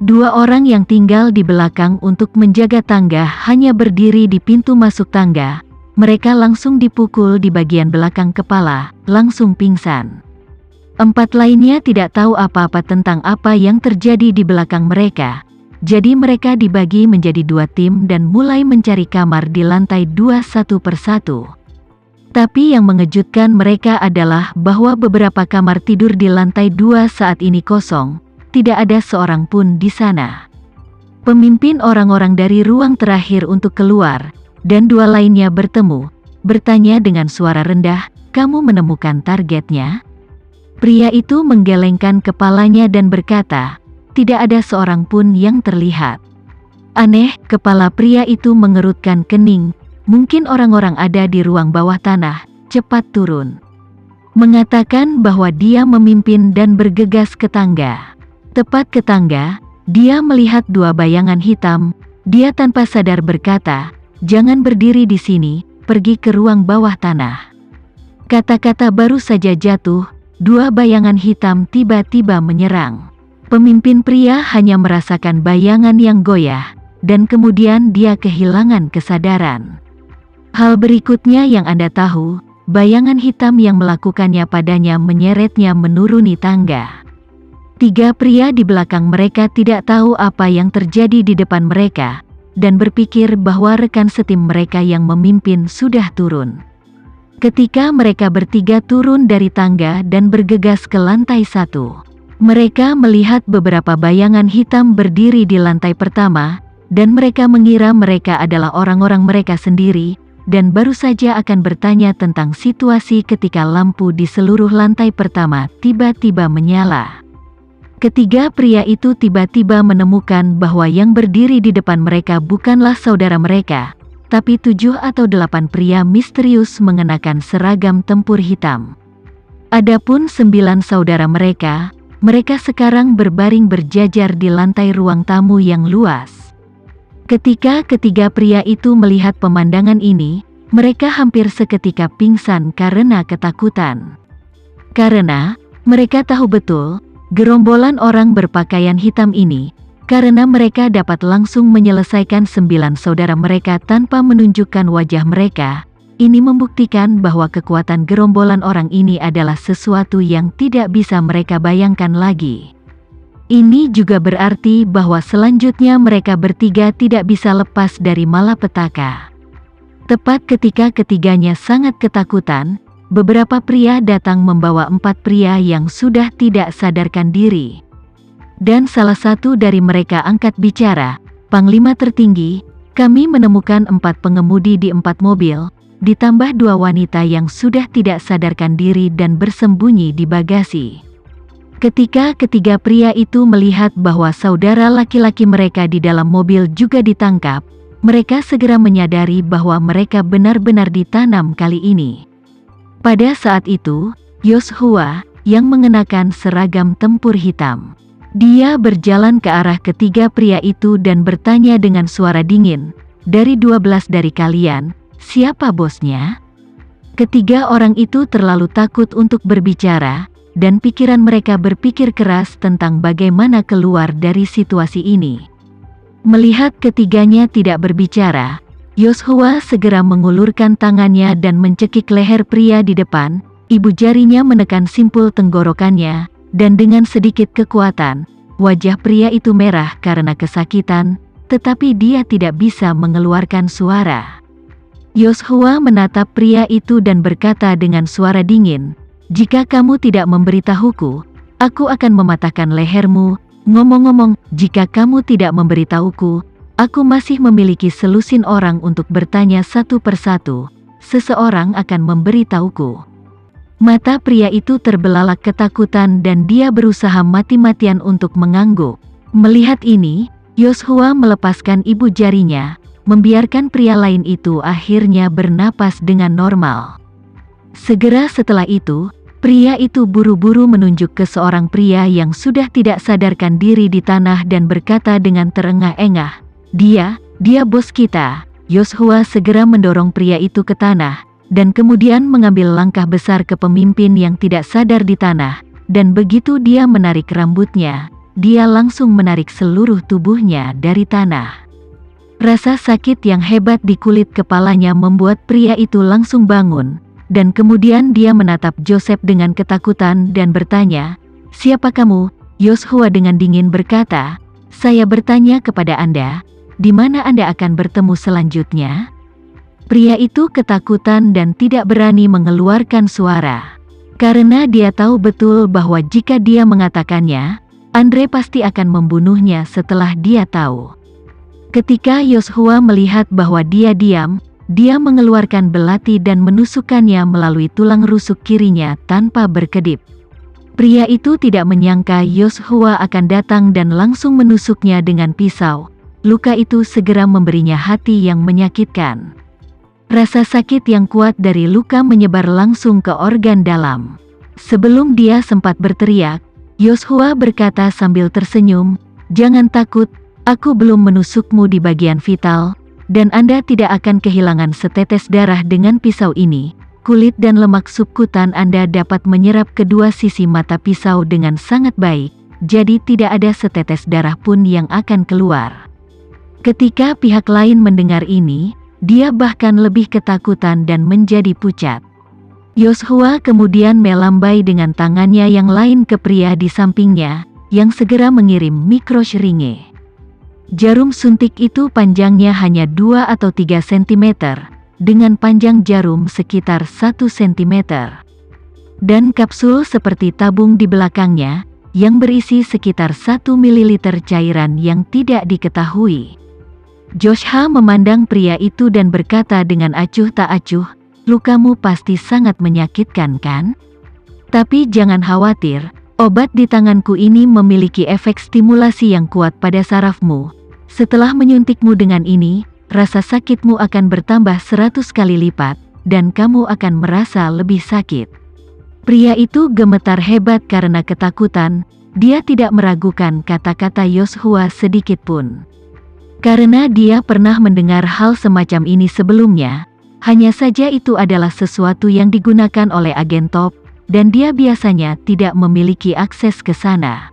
Dua orang yang tinggal di belakang untuk menjaga tangga hanya berdiri di pintu masuk tangga. Mereka langsung dipukul di bagian belakang kepala, langsung pingsan. Empat lainnya tidak tahu apa-apa tentang apa yang terjadi di belakang mereka. Jadi mereka dibagi menjadi dua tim dan mulai mencari kamar di lantai 2 satu persatu. Tapi yang mengejutkan mereka adalah bahwa beberapa kamar tidur di lantai 2 saat ini kosong. Tidak ada seorang pun di sana. Pemimpin orang-orang dari ruang terakhir untuk keluar, dan dua lainnya bertemu, bertanya dengan suara rendah, "Kamu menemukan targetnya?" Pria itu menggelengkan kepalanya dan berkata, "Tidak ada seorang pun yang terlihat." Aneh, kepala pria itu mengerutkan kening. Mungkin orang-orang ada di ruang bawah tanah, cepat turun. Mengatakan bahwa dia memimpin dan bergegas ke tangga. Tepat ke tangga, dia melihat dua bayangan hitam. Dia tanpa sadar berkata, "Jangan berdiri di sini, pergi ke ruang bawah tanah." Kata-kata baru saja jatuh, dua bayangan hitam tiba-tiba menyerang. Pemimpin pria hanya merasakan bayangan yang goyah, dan kemudian dia kehilangan kesadaran. Hal berikutnya yang Anda tahu, bayangan hitam yang melakukannya padanya menyeretnya menuruni tangga. Tiga pria di belakang mereka tidak tahu apa yang terjadi di depan mereka, dan berpikir bahwa rekan setim mereka yang memimpin sudah turun. Ketika mereka bertiga turun dari tangga dan bergegas ke lantai 1, mereka melihat beberapa bayangan hitam berdiri di lantai pertama, dan mereka mengira mereka adalah orang-orang mereka sendiri, dan baru saja akan bertanya tentang situasi ketika lampu di seluruh lantai pertama tiba-tiba menyala. Ketiga pria itu tiba-tiba menemukan bahwa yang berdiri di depan mereka bukanlah saudara mereka, tapi 7 atau 8 pria misterius mengenakan seragam tempur hitam. Adapun 9 saudara mereka sekarang berbaring berjajar di lantai ruang tamu yang luas. Ketika ketiga pria itu melihat pemandangan ini, mereka hampir seketika pingsan karena ketakutan. Karena mereka tahu betul, gerombolan orang berpakaian hitam ini, karena mereka dapat langsung menyelesaikan 9 saudara mereka tanpa menunjukkan wajah mereka, ini membuktikan bahwa kekuatan gerombolan orang ini adalah sesuatu yang tidak bisa mereka bayangkan lagi. Ini juga berarti bahwa selanjutnya mereka bertiga tidak bisa lepas dari malapetaka. Tepat ketika ketiganya sangat ketakutan, beberapa pria datang membawa 4 pria yang sudah tidak sadarkan diri. Dan salah satu dari mereka angkat bicara, "Panglima tertinggi, kami menemukan 4 pengemudi di 4 mobil, ditambah 2 wanita yang sudah tidak sadarkan diri dan bersembunyi di bagasi." Ketika ketiga pria itu melihat bahwa saudara laki-laki mereka di dalam mobil juga ditangkap, mereka segera menyadari bahwa mereka benar-benar ditanam kali ini. Pada saat itu, Yoshua, yang mengenakan seragam tempur hitam, dia berjalan ke arah ketiga pria itu dan bertanya dengan suara dingin, "Dari 12 dari kalian, siapa bosnya?" Ketiga orang itu terlalu takut untuk berbicara, dan pikiran mereka berpikir keras tentang bagaimana keluar dari situasi ini. Melihat ketiganya tidak berbicara, Yoshua segera mengulurkan tangannya dan mencekik leher pria di depan. Ibu jarinya menekan simpul tenggorokannya, dan dengan sedikit kekuatan, wajah pria itu merah karena kesakitan, tetapi dia tidak bisa mengeluarkan suara. Yoshua menatap pria itu dan berkata dengan suara dingin, "Jika kamu tidak memberitahuku, aku akan mematahkan lehermu. Ngomong-ngomong, jika kamu tidak memberitahuku, aku masih memiliki selusin orang untuk bertanya satu persatu. Seseorang akan memberitahuku." Mata pria itu terbelalak ketakutan dan dia berusaha mati-matian untuk mengangguk. Melihat ini, Yoshua melepaskan ibu jarinya, membiarkan pria lain itu akhirnya bernapas dengan normal. Segera setelah itu, pria itu buru-buru menunjuk ke seorang pria yang sudah tidak sadarkan diri di tanah dan berkata dengan terengah-engah, Dia bos kita." Yoshua segera mendorong pria itu ke tanah, dan kemudian mengambil langkah besar ke pemimpin yang tidak sadar di tanah, dan begitu dia menarik rambutnya, dia langsung menarik seluruh tubuhnya dari tanah. Rasa sakit yang hebat di kulit kepalanya membuat pria itu langsung bangun, dan kemudian dia menatap Joseph dengan ketakutan dan bertanya, "Siapa kamu?" Yoshua dengan dingin berkata, "Saya bertanya kepada Anda, di mana Anda akan bertemu selanjutnya?" Pria itu ketakutan dan tidak berani mengeluarkan suara. Karena dia tahu betul bahwa jika dia mengatakannya, Andre pasti akan membunuhnya setelah dia tahu. Ketika Yoshua melihat bahwa dia diam, dia mengeluarkan belati dan menusukkannya melalui tulang rusuk kirinya tanpa berkedip. Pria itu tidak menyangka Yoshua akan datang dan langsung menusuknya dengan pisau. Luka itu segera memberinya hati yang menyakitkan. Rasa sakit yang kuat dari luka menyebar langsung ke organ dalam. Sebelum dia sempat berteriak, Yoshua berkata sambil tersenyum, "Jangan takut, aku belum menusukmu di bagian vital, dan Anda tidak akan kehilangan setetes darah dengan pisau ini. Kulit dan lemak subkutan Anda dapat menyerap kedua sisi mata pisau dengan sangat baik, jadi tidak ada setetes darah pun yang akan keluar." Ketika pihak lain mendengar ini, dia bahkan lebih ketakutan dan menjadi pucat. Yoshua kemudian melambai dengan tangannya yang lain ke pria di sampingnya, yang segera mengirim mikrosyringe. Jarum suntik itu panjangnya hanya 2 atau 3 cm, dengan panjang jarum sekitar 1 cm. Dan kapsul seperti tabung di belakangnya, yang berisi sekitar 1 ml cairan yang tidak diketahui. Joshua memandang pria itu dan berkata dengan acuh tak acuh, "Lukamu pasti sangat menyakitkan kan? Tapi jangan khawatir, obat di tanganku ini memiliki efek stimulasi yang kuat pada sarafmu. Setelah menyuntikmu dengan ini, rasa sakitmu akan bertambah 100 kali lipat, dan kamu akan merasa lebih sakit." Pria itu gemetar hebat karena ketakutan, dia tidak meragukan kata-kata Yoshua sedikit pun. Karena dia pernah mendengar hal semacam ini sebelumnya, hanya saja itu adalah sesuatu yang digunakan oleh agen top, dan dia biasanya tidak memiliki akses ke sana.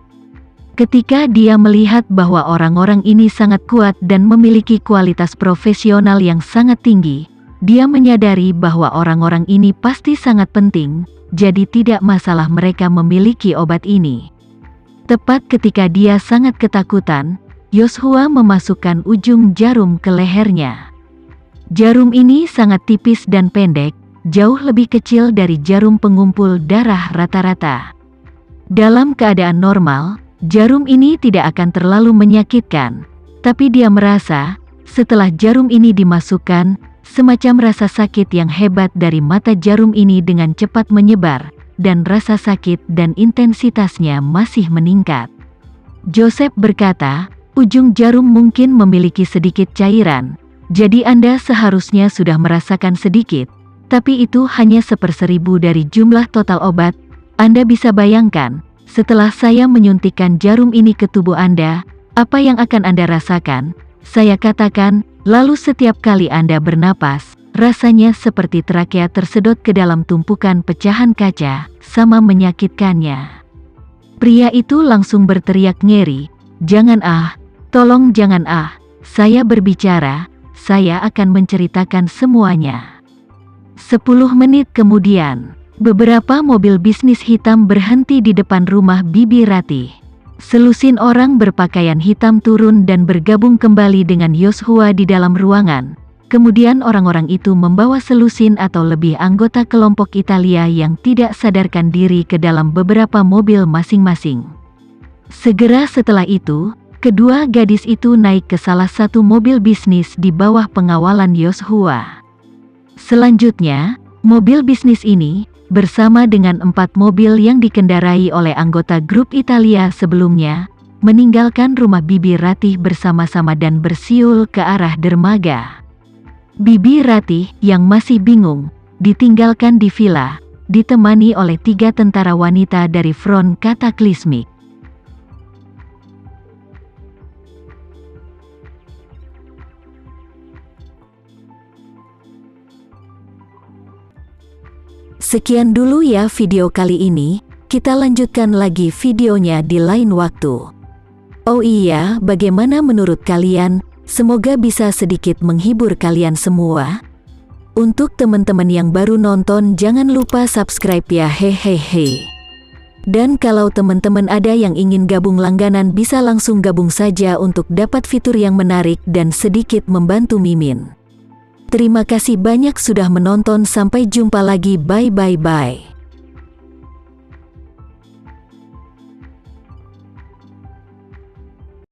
Ketika dia melihat bahwa orang-orang ini sangat kuat dan memiliki kualitas profesional yang sangat tinggi, dia menyadari bahwa orang-orang ini pasti sangat penting, jadi tidak masalah mereka memiliki obat ini. Tepat ketika dia sangat ketakutan, Yoshua memasukkan ujung jarum ke lehernya. Jarum ini sangat tipis dan pendek, jauh lebih kecil dari jarum pengumpul darah rata-rata. Dalam keadaan normal, jarum ini tidak akan terlalu menyakitkan, tapi dia merasa, setelah jarum ini dimasukkan, semacam rasa sakit yang hebat dari mata jarum ini dengan cepat menyebar, dan rasa sakit dan intensitasnya masih meningkat. Joseph berkata, "Ujung jarum mungkin memiliki sedikit cairan, jadi Anda seharusnya sudah merasakan sedikit, tapi itu hanya 1/1000 dari jumlah total obat. Anda bisa bayangkan, setelah saya menyuntikkan jarum ini ke tubuh Anda, apa yang akan Anda rasakan?" Saya katakan, "Lalu setiap kali Anda bernapas, rasanya seperti trakea tersedot ke dalam tumpukan pecahan kaca, sama menyakitkannya." Pria itu langsung berteriak ngeri, "Jangan tolong jangan saya berbicara, saya akan menceritakan semuanya." 10 menit kemudian, beberapa mobil bisnis hitam berhenti di depan rumah Bibi Ratih. Selusin orang berpakaian hitam turun dan bergabung kembali dengan Yoshua di dalam ruangan. Kemudian orang-orang itu membawa selusin atau lebih anggota kelompok Italia yang tidak sadarkan diri ke dalam beberapa mobil masing-masing. Segera setelah itu, kedua gadis itu naik ke salah satu mobil bisnis di bawah pengawalan Yoshua. Selanjutnya, mobil bisnis ini, bersama dengan 4 mobil yang dikendarai oleh anggota grup Italia sebelumnya, meninggalkan rumah Bibi Ratih bersama-sama dan bersiul ke arah dermaga. Bibi Ratih, yang masih bingung, ditinggalkan di villa, ditemani oleh 3 tentara wanita dari Front Kataklismik. Sekian dulu ya video kali ini, kita lanjutkan lagi videonya di lain waktu. Oh iya, bagaimana menurut kalian? Semoga bisa sedikit menghibur kalian semua. Untuk teman-teman yang baru nonton, jangan lupa subscribe ya, hehehe. Dan kalau teman-teman ada yang ingin gabung langganan, bisa langsung gabung saja untuk dapat fitur yang menarik dan sedikit membantu Mimin. Terima kasih banyak sudah menonton, sampai jumpa lagi, bye.